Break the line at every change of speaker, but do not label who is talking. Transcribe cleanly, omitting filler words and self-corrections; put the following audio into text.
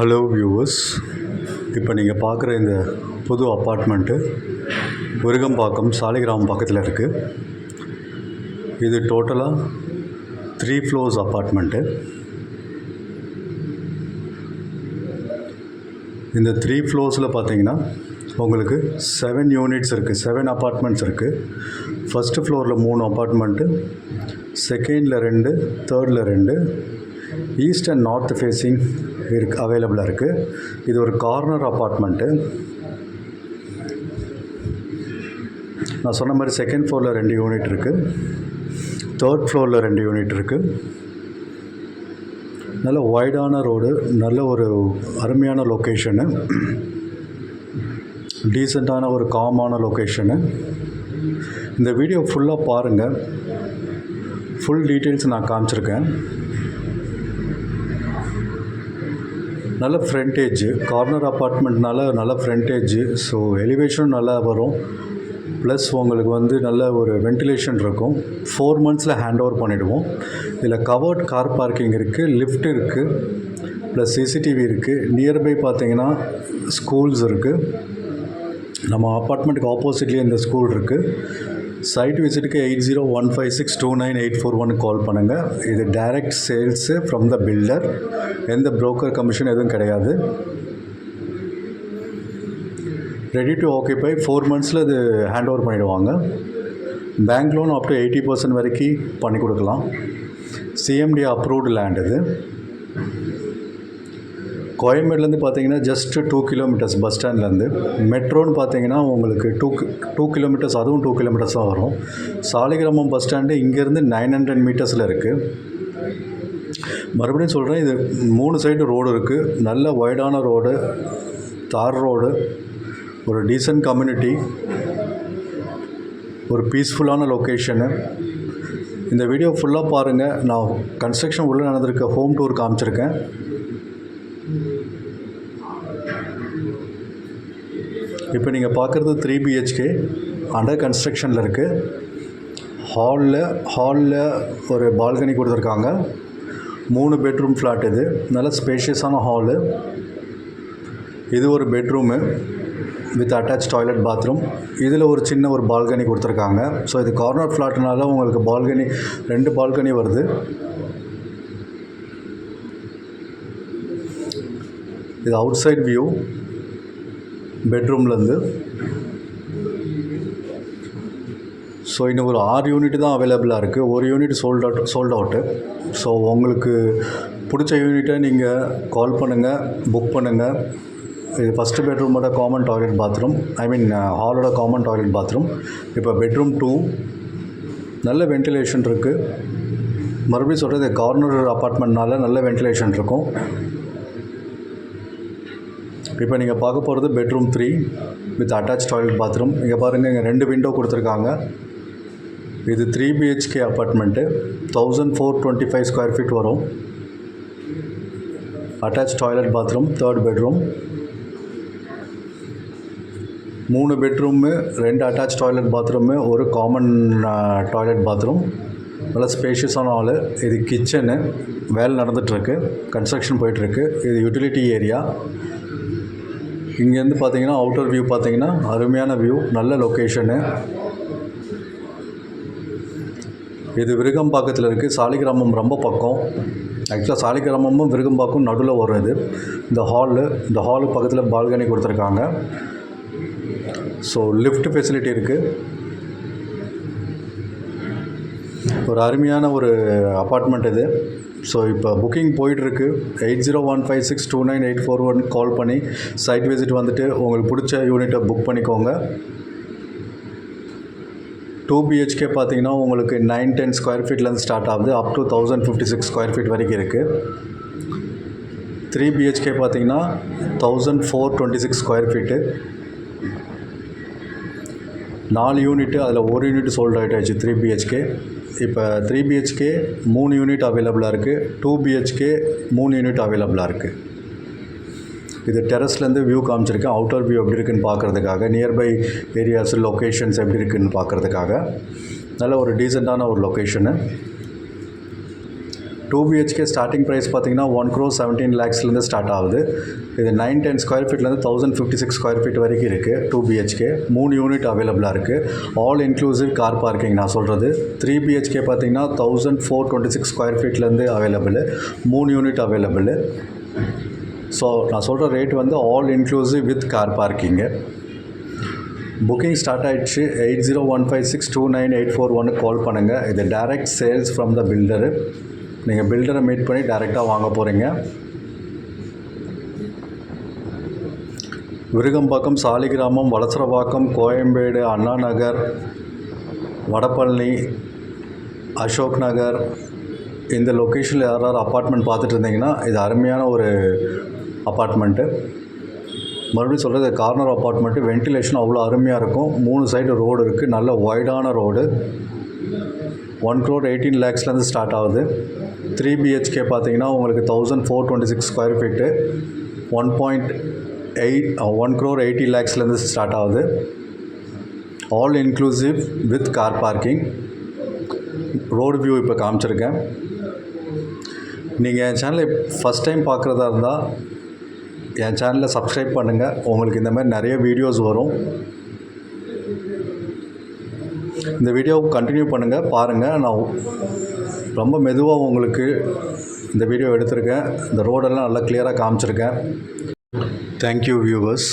Hello viewers, இப்போ நீங்கள் பார்க்குற இந்த புது அப்பார்ட்மெண்ட்டு விருகம்பாக்கம் சாலிகிராமம் பக்கத்தில் இருக்குது. இது டோட்டலாக 3 floors அப்பார்ட்மெண்ட்டு. இந்த 3 floors பார்த்தீங்கன்னா உங்களுக்கு 7 units இருக்குது, 7 அப்பார்ட்மெண்ட்ஸ் இருக்குது. ஃபஸ்ட்டு ஃப்ளோரில் 3 அப்பார்ட்மெண்ட்டு, செகண்டில் 2, தேர்டில் 2, ஈஸ்ட் அண்ட் நார்த் ஃபேஸிங் அவைலபிளாக இருக்குது. இது ஒரு கார்னர் அப்பார்ட்மெண்ட்டு. நான் சொன்ன மாதிரி செகண்ட் ஃப்ளோரில் 2 யூனிட் இருக்குது, தேர்ட் ஃப்ளோரில் 2 யூனிட் இருக்குது. நல்ல வைடான ரோடு, நல்ல ஒரு அருமையான லொக்கேஷனு, டீசெண்டான ஒரு காமான லொக்கேஷனு. இந்த வீடியோ ஃபுல்லாக பாருங்கள், ஃபுல் டீட்டெயில்ஸ் நான் காமிச்சிருக்கேன். நல்ல ஃப்ரண்டேஜ், கார்னர் அப்பார்ட்மெண்ட்னால நல்ல ஃப்ரண்டேஜ், ஸோ எலிவேஷனும் நல்லா வரும். ப்ளஸ் உங்களுக்கு நல்ல ஒரு வென்டிலேஷன் இருக்கும். 4 monthsல ஹேண்ட் ஓவர் பண்ணிவிடுவோம். இதில் கவர்ட் கார் பார்க்கிங் இருக்குது, லிஃப்ட் இருக்குது, ப்ளஸ் சிசிடிவி இருக்குது. நியர்பை பார்த்தீங்கன்னா ஸ்கூல்ஸ் இருக்குது. நம்ம அப்பார்ட்மெண்ட்டுக்கு ஆப்போசிட்லேயே இந்த ஸ்கூல் இருக்குது. சைட் விசிட்டுக்கு 8015629841 கால் பண்ணுங்கள். இது direct sales from the filter. எந்த புரோக்கர் கமிஷன் எதுவும் கிடையாது. ரெடி டு ஆக்கியபை 4 monthsல இது ஹேண்ட் ஓவர் பண்ணிவிடுவாங்க. பேங்க் லோன் அப் டு 80% வரைக்கும் பண்ணி கொடுக்கலாம். சிஎம்டி அப்ரூவ்டு லேண்ட் இது. கோயம்பேடுலேருந்து பார்த்தீங்கன்னா ஜஸ்ட் 2 kilometers பஸ் ஸ்டாண்ட்லேருந்து. மெட்ரோன்னு பார்த்தீங்கன்னா உங்களுக்கு 2 kilometers, அதுவும் 2 kilometers தான் வரும். சாலிகிராமம் பஸ் ஸ்டாண்டு இங்கேருந்து 900 metersல இருக்குது. மறுபடியும் சொல்கிறேன், இது 3 சைடு ரோடு இருக்குது. நல்ல வைடான ரோடு, தார் ரோடு, ஒரு டீசன்ட் கம்யூனிட்டி, ஒரு பீஸ்ஃபுல்லான லொக்கேஷனு. இந்த வீடியோ ஃபுல்லாக பாருங்கள். நான் கன்ஸ்ட்ரக்ஷன் உள்ளே நடந்திருக்க ஹோம் டூர் காமிச்சிருக்கேன். இப்போ நீங்கள் பார்க்குறது 3 BHK அண்டர் கன்ஸ்ட்ரக்ஷனில் இருக்குது. ஹாலில் ஒரு பால்கனி கொடுத்துருக்காங்க. 3 bedroom ஃப்ளாட் இது. நல்ல ஸ்பேஷியஸான ஹாலு. இது ஒரு bedroom with attach toilet bathroom. இதில் ஒரு சின்ன ஒரு பால்கனி கொடுத்துருக்காங்க. ஸோ இது கார்னர் ஃப்ளாட்னால உங்களுக்கு பால்கனி 2 பால்கனி வருது. இது அவுட் சைட் வியூ பெட்ரூம்லேருந்து. ஸோ இன்னும் ஒரு 6 யூனிட் தான் அவைலபிளாக இருக்குது. ஒரு யூனிட் சோல்ட் அவுட்டு. ஸோ உங்களுக்கு பிடிச்ச யூனிட்டை நீங்கள் கால் பண்ணுங்கள், புக் பண்ணுங்கள். இது ஃபஸ்ட்டு பெட்ரூமோட காமன் டாய்லெட் பாத்ரூம், ஹாலோட காமன் டாய்லெட் பாத்ரூம். இப்போ பெட்ரூம் 2 நல்ல வென்டிலேஷன் இருக்குது. மறுபடியும் சொல்கிறது, கார்னர் அப்பார்ட்மெண்ட்னால நல்ல வென்டிலேஷன் இருக்கும். இப்போ நீங்கள் பார்க்க போகிறது bedroom 3 with attach toilet bathroom. இங்கே பாருங்கள், இங்கே 2 விண்டோ கொடுத்துருக்காங்க. இது 3 BHK அப்பார்ட்மெண்ட்டு, 1425 square feet வரும். Attach toilet bathroom, 3rd bedroom. 3 bedroom, 2 attach toilet bathroom, ஒரு காமன் டாய்லெட் பாத்ரூம். நல்ல ஸ்பேஷியஸான ஹாலு. இது கிச்சனு. வேலை நடந்துகிட்ருக்கு, கன்ஸ்ட்ரக்ஷன் போயிட்டுருக்கு. இது யூட்டிலிட்டி ஏரியா. இங்கேருந்து பார்த்தீங்கன்னா அவுட்டர் வியூ பார்த்தீங்கன்னா அருமையான வியூ, நல்ல லொக்கேஷனு. இது விருகம்பாக்கத்தில் இருக்குது. சாலிகிராமம் ரொம்ப பக்கம். ஆக்சுவலாக சாலிகிராமமும் விருகம்பாக்கம் நடுவில் வரும் இது. இந்த ஹாலு பக்கத்தில் பால்கனி கொடுத்துருக்காங்க. ஸோ லிஃப்ட் ஃபெசிலிட்டி இருக்குது. ஒரு அருமையான ஒரு அப்பார்ட்மெண்ட் இது. ஸோ இப்போ புக்கிங் போயிட்டுருக்கு. 8015629841 கால் பண்ணி சைட் விசிட் வந்துட்டு உங்களுக்கு பிடிச்ச யூனிட்டை புக் பண்ணிக்கோங்க. 2 BHK பார்த்தீங்கன்னா உங்களுக்கு 910 square feetலேருந்து ஸ்டார்ட் ஆகுது, அப் டு 1056 square feet வரைக்கும் இருக்குது. 3 BHK பார்த்தீங்கன்னா 1426 square feet. 4 யூனிட்டு, அதில் ஒரு யூனிட் சோல்ட் அவுட் ஆகிடுச்சு 3 BHK. இப்போ 3 BHK 3 யூனிட் அவைலபிளாக இருக்குது. 2 BHK 3 யூனிட் அவைலபிளாக இருக்குது. இது டெரஸ்லேருந்து வியூ காமிச்சிருக்கேன். அவுட்டர் வியூ எப்படி இருக்குன்னு பார்க்குறதுக்காக, நியர்பை ஏரியாஸ் லொக்கேஷன்ஸ் எப்படி இருக்குதுன்னு பார்க்குறதுக்காக. நல்ல ஒரு டீசெண்டான ஒரு லொக்கேஷனு. 2 BHK ஸ்டார்டிங் ப்ரைஸ் பார்த்தீங்கன்னா 1,17 lakhsலேருந்து ஸ்டார்ட் ஆகுது. இது 910 ஸ்கொயர் ஃபீட்லேருந்து 1056 ஸ்கொயர் ஃபீட் வரைக்கும் இருக்குது. 2 BHK 3 யூனிட் அவைலபிளாக இருக்குது. ஆல் இன்க்ளூசிவ் கார் பார்க்கிங் நான் சொல்கிறது. 3 BHK பார்த்தீங்கன்னா 1426 ஸ்கொயர் ஃபீட்லேருந்து அவைலபிள், 3 யூனிட் அவைலபிள். ஸோ நான் சொல்கிற ரேட் வந்து all inclusive with car parking. Booking start ஆகிடுச்சு. 8015629841 கால் பண்ணுங்கள். இது direct sales from the builder. நீங்கள் பில்டரை மீட் பண்ணி டைரெக்டாக வாங்க போகிறீங்க. விருகம்பாக்கம், சாலிகிராமம், வலசரவாக்கம், கோயம்பேடு, அண்ணா நகர், வடபழனி, அசோக் நகர், இந்த லொக்கேஷனில் யாராவது அப்பார்ட்மெண்ட் பார்த்துட்டு இருந்தீங்கன்னா இது அருமையான ஒரு அப்பார்ட்மெண்ட்டு. மறுபடியும் சொல்கிறது, கார்னர் அப்பார்ட்மெண்ட்டு. வென்டிலேஷன் அவ்வளோ அருமையாக இருக்கும். 3 சைடு ரோடு இருக்குது, நல்ல வைடான ரோடு. 1,18 lakhsலேருந்து ஸ்டார்ட் ஆகுது. 3 BHK பார்த்தீங்கன்னா உங்களுக்கு 1426 ஸ்கொயர் ஃபீட்டு, 1,80 lakhsலேருந்து ஸ்டார்ட் ஆகுது. All inclusive with car parking. Road view இப்போ காமிச்சிருக்கேன். நீங்கள் என் சேனலை ஃபஸ்ட் டைம் பார்க்குறதா இருந்தால் என் சேனலை சப்ஸ்கிரைப் பண்ணுங்கள். உங்களுக்கு இந்த மாதிரி நிறைய வீடியோஸ் வரும். இந்த வீடியோவை கண்டினியூ பண்ணுங்கள், பாருங்கள். நான் ரொம்ப மெதுவாக உங்களுக்கு இந்த வீடியோ எடுத்திருக்கேன். இந்த ரோடெல்லாம் நல்லா கிளியராக காமிச்சிருக்கேன். Thank you viewers.